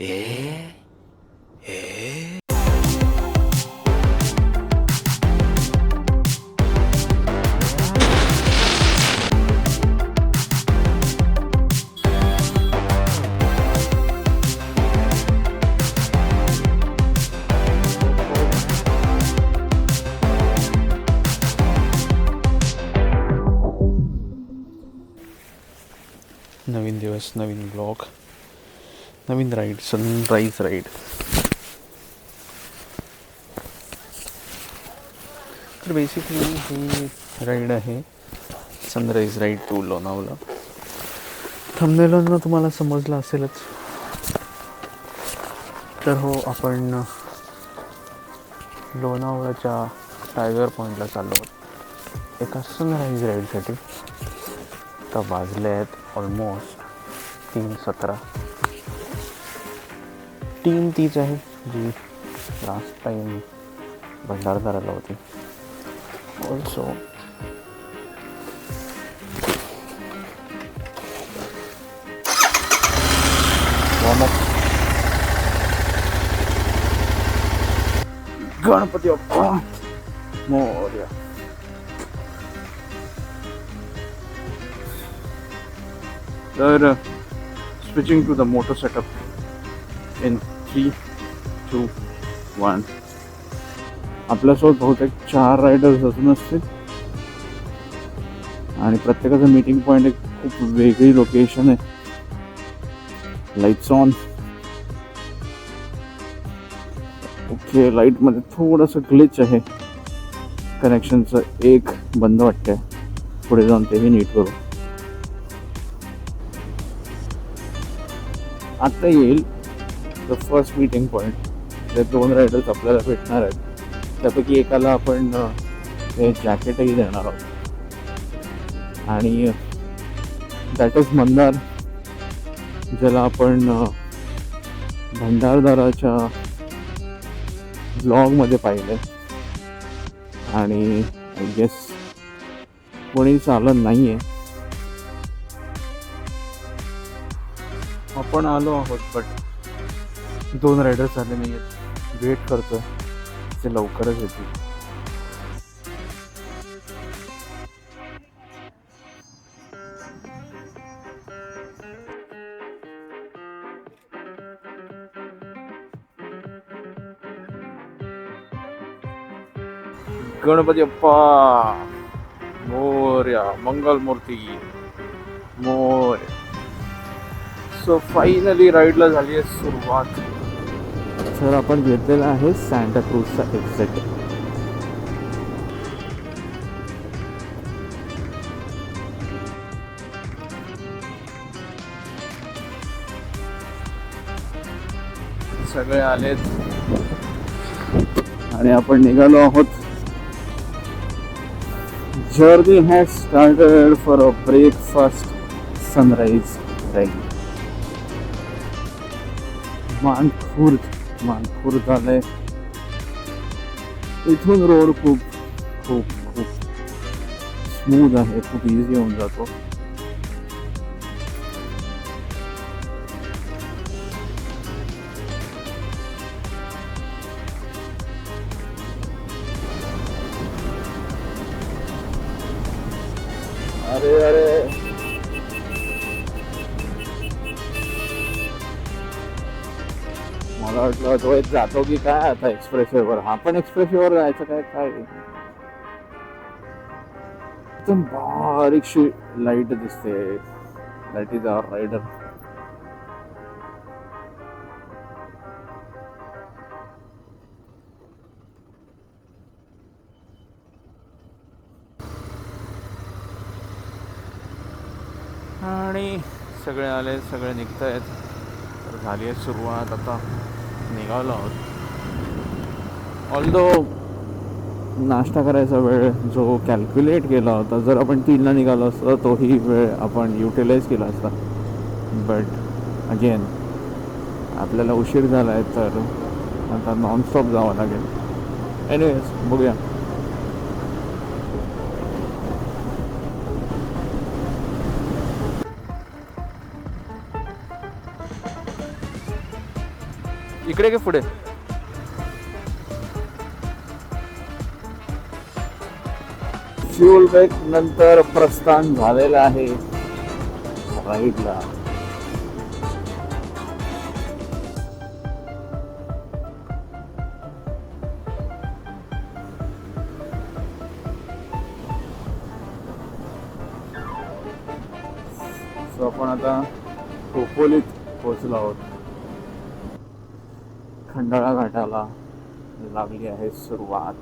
ええनवीन दिवस, नवीन ब्लॉग, नवीन ride, sunrise ride. तर basically ही ride आहे सनराईज राईड टू लोणावळा. थंबनेलवरून तुम्हाला समजलं असेलच. तर हो, आपण लोणावळ्याच्या टायगर पॉईंटला चाललो आहोत एका सनराईज राईडसाठी. तर वाजले आहेत ऑलमोस्ट 3:17. टीम तीच आहे जी लास्ट टाईम भंडारदराला होती. Also warm up. गणपती बाप्पा मोरया. तर switching to the motor setup in 3, 2, 1. आपल्यासोबत बहुतेक 4 रायडर्स अजून असतील आणि प्रत्येकाचं मीटिंग पॉईंट एक खूप वेगळी लोकेशन आहे. Lights on. ओके, लाईटमध्ये थोडंसं ग्लिच आहे. कनेक्शनचं एक बंद वाटतंय. पुढे जाऊन तेही नीट करू. आता येईल द फर्स्ट मीटिंग पॉईंट. ते 2 रायडर्स आपल्याला भेटणार आहेत. त्यापैकी एकाला आपण हे जॅकेटही देणार आहोत. आणि दॅट इज मंदार, ज्याला आपण भंडारदराच्या ब्लॉगमध्ये पाहिलं आणि आय गेस कोणी चालत नाही आहे. आपण आलो आहोत, बट 2 रायडर्स आले नाही आहेत. वेट करतो, ते लवकरच येतील. गणपती बाप्पा मोरया, मंगल मूर्ती मोरया. सो फायनली राईडला झाली आहे सुरुवात. तर आपण घेतलेला आहे सॅन्टा क्रूजचा एक्झिट. सगळे आलेत आणि आपण निघालो आहोत. Journey has started for a breakfast sunrise ride. Mankhurd झालंय. इथून रोड खूप खूप खूप स्मूथ आहे, खूप इझी होऊन जातो. अरे अरे, मला वाटलं तो एक जातो की काय आता एक्सप्रेसवेवर. हा पण एक्सप्रेसवेवर जायचं काय काय. एकदम बारीकशी लाईट दिसते. That is our rider. आणि सगळे आले, सगळे निघत आहेत. तर झाली आहे सुरुवात. आता निघालो आहोत. ऑल्दो नाश्ता करायचा वेळ जो कॅल्क्युलेट केला होता, जर आपण 3ला निघालो असतो तोही वेळ आपण युटिलाइज केला असता. बट अगेन आपल्याला उशीर झाला आहे, तर आता नॉनस्टॉप जावं लागेल. एनिवेज बघूया. इकडे की पुढे? फ्यूल ब्रेक नंतर प्रस्थान झालेलं आहे राईडला. सो आपण आता खोपोलीत पोहोचलो आहोत. खंडाळा घाटाला लागली आहे सुरुवात.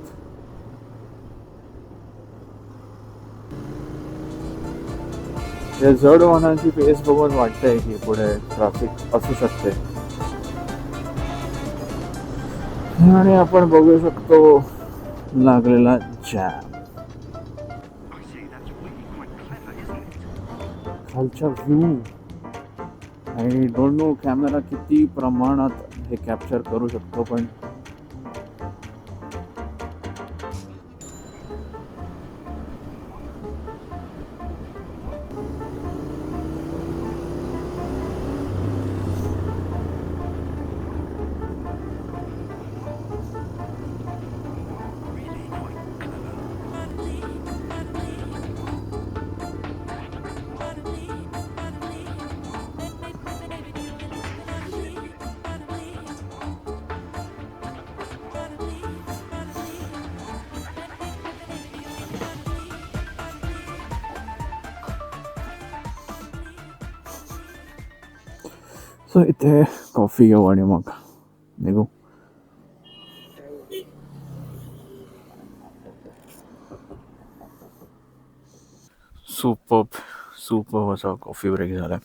या जड वाहनांची पेस बघून वाटतंय की पुढे ट्रॅफिक असू शकते आणि आपण बघू शकतो लागलेला जॅम. खालच्या view I don't know camera किती प्रमाणात हे कॅप्चर करू शकतो, पण सो इथे कॉफी घेऊ आणि मग निघू. सुपर असा कॉफी ब्रेक झाला.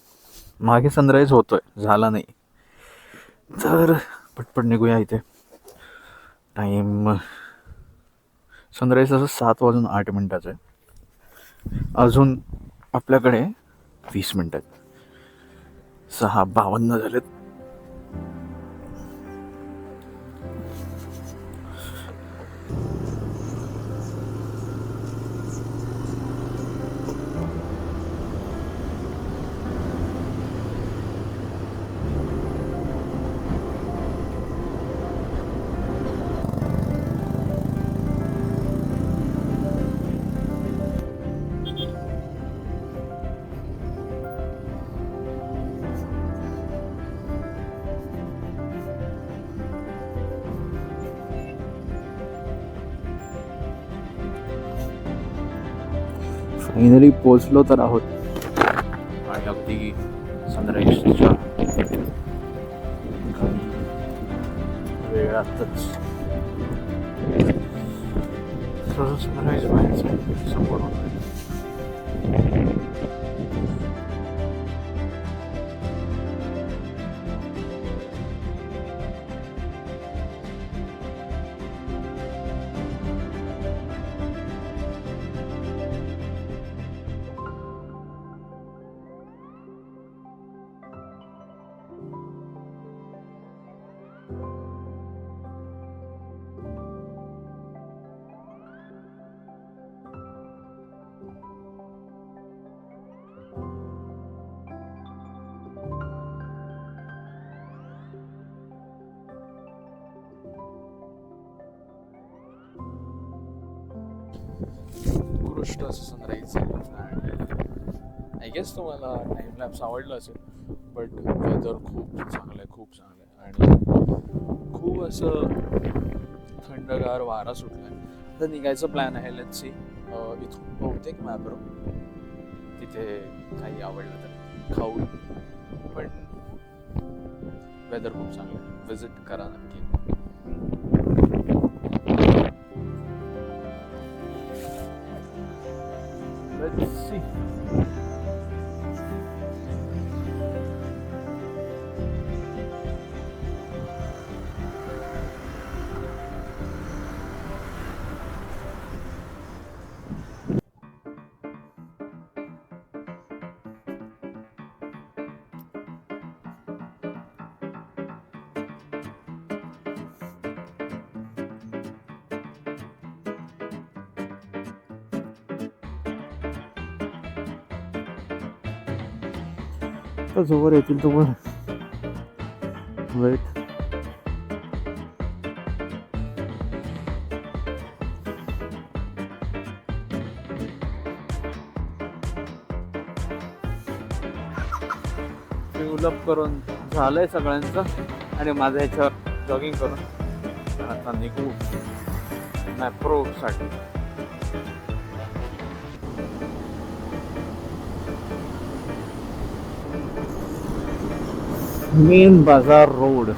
मागे सनराईज होतोय, झाला नाही तर पटपट निघूया. इथे टाईम सनराईज असं 7:08 आहे. अजून आपल्याकडे 20 मिनिटं. 6:52 झालेत. फायनली पोचलो तर आहोत आणि अगदी सनराईजच्या वेळातच सनराईज व्हायचं समोर. उत्कृष्ट असं सनराईज आहे. आय गेस तुम्हाला टाइम लॅप्स आवडला असेल, बट वेदर खूप चांगलं आहे, खूप चांगलं आहे आणि खूप असं थंडगार वारा सुटला आहे. आता निघायचं प्लॅन आहे. Let's see. इथून बहुतेक मॅप्रो तिथे काही आवडलं तर खाऊ, पण वेदर खूप चांगलं आहे. विजिट करा नक्की. Let's see. जोवर येतील तोवर वेट डेव्हलप करून झालंय सगळ्यांचं आणि माझं ह्याच्यावर जॉगिंग करून आता निघू मॅप्रोसाठी. मेन बाजार रोड,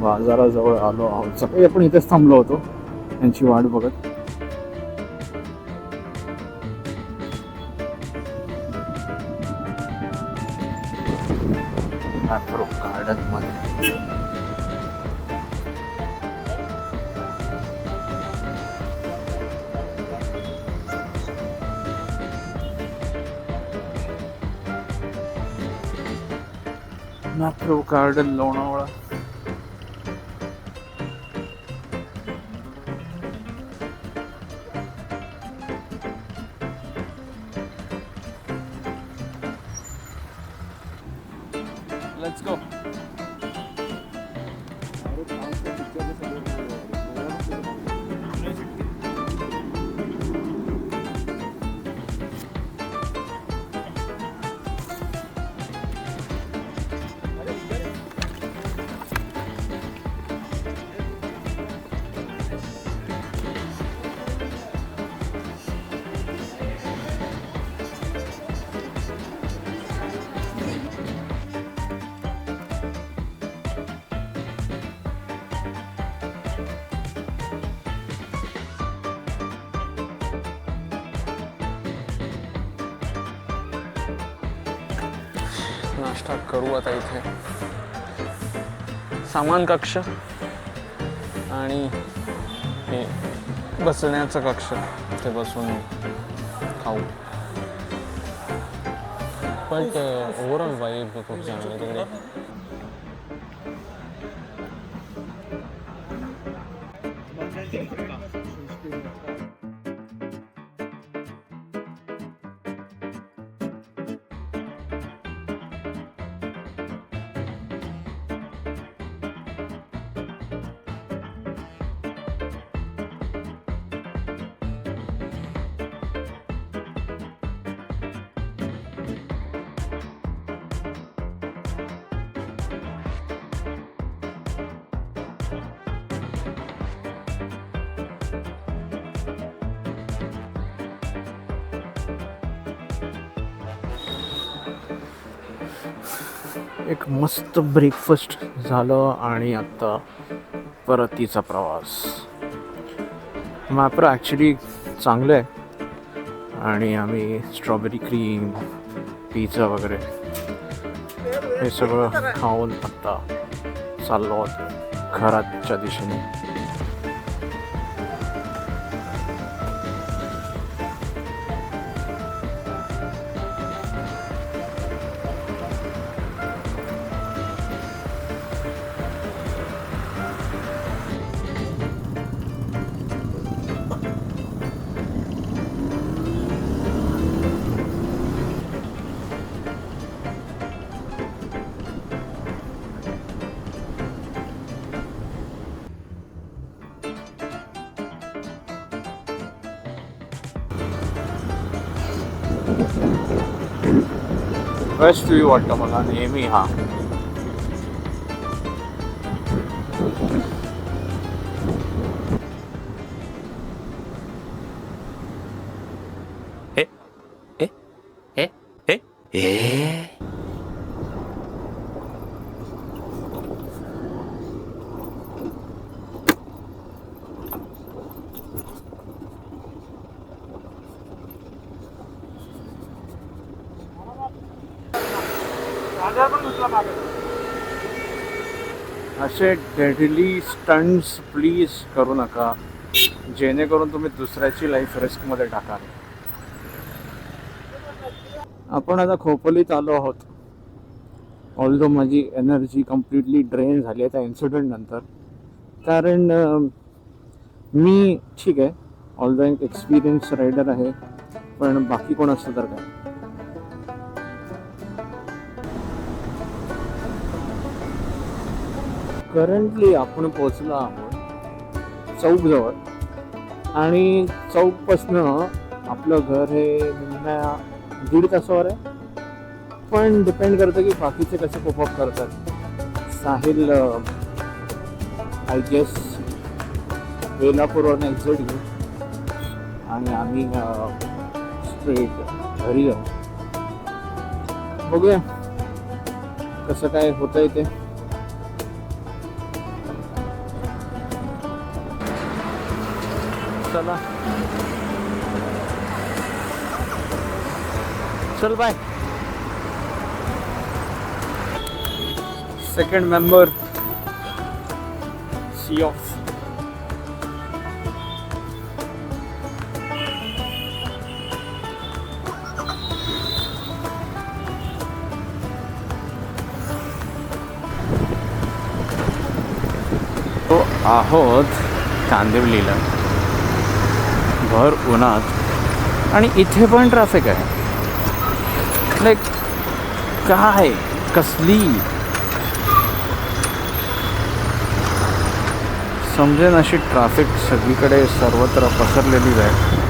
बाजाराजवळ आलो आहोत. सकाळी आपण इथेच थांबलो होतो यांची वाट बघत. मॅप्रो गार्डन मध्ये Mapro garden Lonavala. Let's go. नाश्ता करू आता इथे. सामान कक्ष आणि हे बसण्याचं कक्ष, ते बसून खाऊ. पण ओव्हरऑल वाईब खूप चांगली आहे तिकडे. एक मस्त ब्रेकफास्ट झालं आणि आता परतीचा प्रवास. मॅप्रो ॲक्च्युली चांगलं आहे आणि आम्ही स्ट्रॉबेरी क्रीम, पिझ्झा वगैरे हे सगळं खाऊन आता चाललो आहोत घराच्या दिशेने. बेस्ट व्ह्यू वाटतं मला नेहमी हा. ए ए ए ए ए असे डेडली स्टंट्स प्लीज करू नका, जेणेकरून तुम्ही दुसऱ्याची लाईफ रिस्कमध्ये टाकाल. आपण आता खोपोलीत आलो आहोत. ऑल्दो माझी एनर्जी कम्प्लिटली ड्रेन झाली आहे त्या इन्सिडेंट नंतर. कारण मी ठीक आहे, ऑल्दो एक एक्सपिरियन्स रायडर आहे, पण बाकी कोण असतं तर काय. करंटली आपण पोचलो आहोत चौकजवळ आणि चौकपासनं आपलं घर हे निम्म्या दीड तासावर आहे, पण डिपेंड करतं की बाकीचे कसे कोपअप करतात. साहिल आय गेस वेलापूरवरून एक्झिट घेऊ आणि आम्ही स्ट्रेट घरी जाऊ. बघूया कसं काय होतंय ते. चला चल bye. Second member see off. तो आहोत कांदिवलीला भर उन्हात आणि इथे पण ट्रॅफिक आहे. लाईक काय कसली समजेन अशी ट्रॅफिक सगळीकडे सर्वत्र पसरलेलीच आहे.